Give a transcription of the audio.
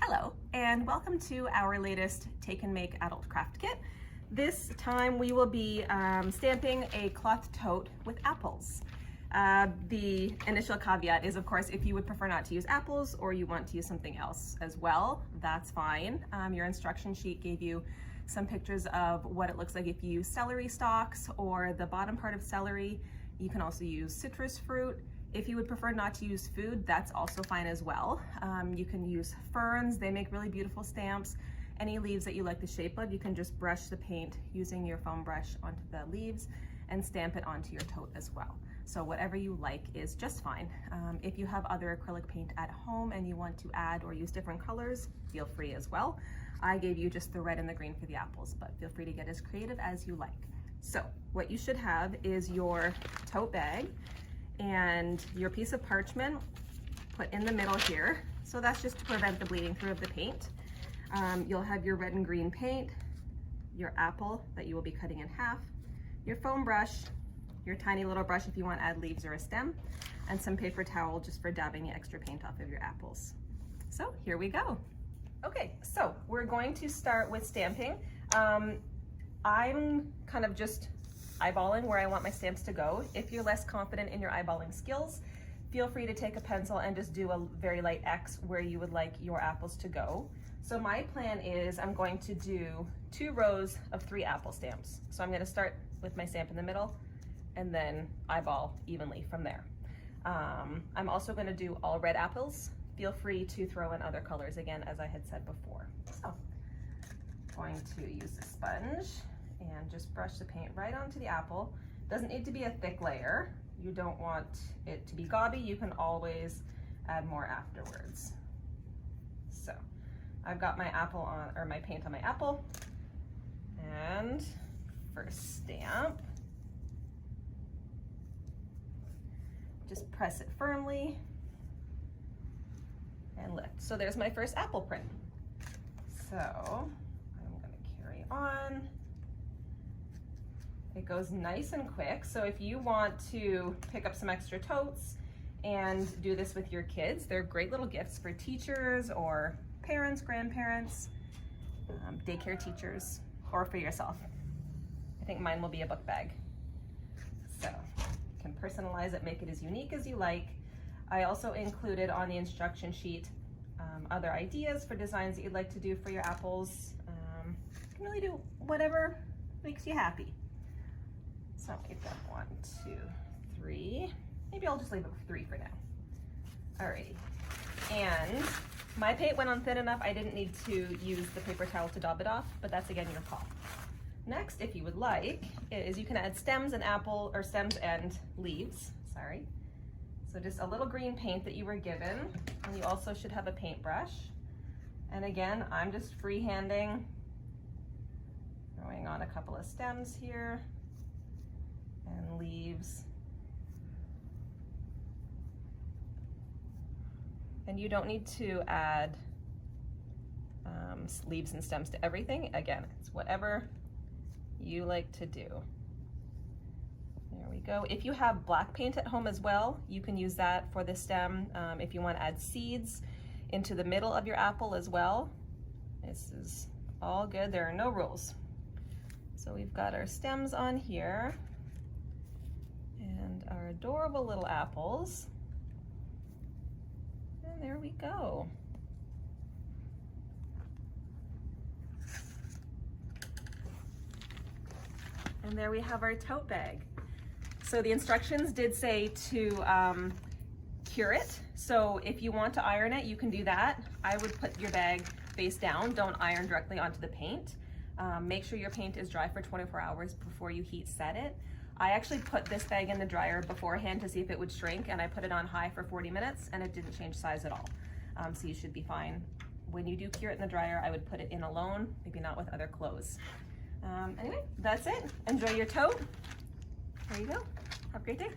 Hello, and welcome to our latest Take and Make adult craft kit. This time we will be stamping a cloth tote with apples. The initial caveat is, of course, if you would prefer not to use apples or you want to use something else as well, that's fine. Your instruction sheet gave you some pictures of what it looks like if you use celery stalks or the bottom part of celery. You can also use citrus fruit. If you would prefer not to use food, that's also fine as well. You can use ferns, they make really beautiful stamps. Any leaves that you like the shape of, you can just brush the paint using your foam brush onto the leaves and stamp it onto your tote as well. So whatever you like is just fine. If you have other acrylic paint at home and you want to add or use different colors, feel free as well. I gave you just the red and the green for the apples, but feel free to get as creative as you like. So what you should have is your tote bag and your piece of parchment put in the middle here. So that's just to prevent the bleeding through of the paint. You'll have your red and green paint, your apple that you will be cutting in half, your foam brush, your tiny little brush if you want to add leaves or a stem, and some paper towel just for dabbing the extra paint off of your apples. So here we go. Okay, so we're going to start with stamping. I'm kind of just eyeballing where I want my stamps to go. If you're less confident in your eyeballing skills, feel free to take a pencil and just do a very light X where you would like your apples to go. So my plan is I'm going to do 2 rows of 3 apple stamps. So I'm going to start with my stamp in the middle and then eyeball evenly from there. I'm also going to do all red apples. Feel free to throw in other colors again, as I had said before. So I'm going to use the sponge and just brush the paint right onto the apple. Doesn't need to be a thick layer. You don't want it to be gaudy. You can always add more afterwards. So I've got my apple on, or my paint on my apple. And first stamp, just press it firmly and lift. So there's my first apple print. So I'm gonna carry on. It goes nice and quick. So if you want to pick up some extra totes and do this with your kids, they're great little gifts for teachers or parents, grandparents, daycare teachers, or for yourself. I think mine will be a book bag. So you can personalize it, make it as unique as you like. I also included on the instruction sheet other ideas for designs that you'd like to do for your apples. You can really do whatever makes you happy. So we've got 1, 2, 3. Maybe I'll just leave it with 3 for now. Alrighty. And my paint went on thin enough, I didn't need to use the paper towel to dab it off, but that's again your call. Next, if you would like, is you can add stems and stems and leaves, sorry. So just a little green paint that you were given, and you also should have a paintbrush. And again, I'm just freehanding, throwing on a couple of stems here and leaves. And you don't need to add leaves and stems to everything. Again, it's whatever you like to do. There we go. If you have black paint at home as well, you can use that for the stem. If you want to add seeds into the middle of your apple as well, this is all good. There are no rules. So we've got our stems on here and our adorable little apples. And there we go. And there we have our tote bag. So the instructions did say to cure it. So if you want to iron it, you can do that. I would put your bag face down. Don't iron directly onto the paint. Make sure your paint is dry for 24 hours before you heat set it. I actually put this bag in the dryer beforehand to see if it would shrink, and I put it on high for 40 minutes and it didn't change size at all. So you should be fine. When you do cure it in the dryer, I would put it in alone, maybe not with other clothes. Anyway, that's it. Enjoy your tote. There you go. Have a great day.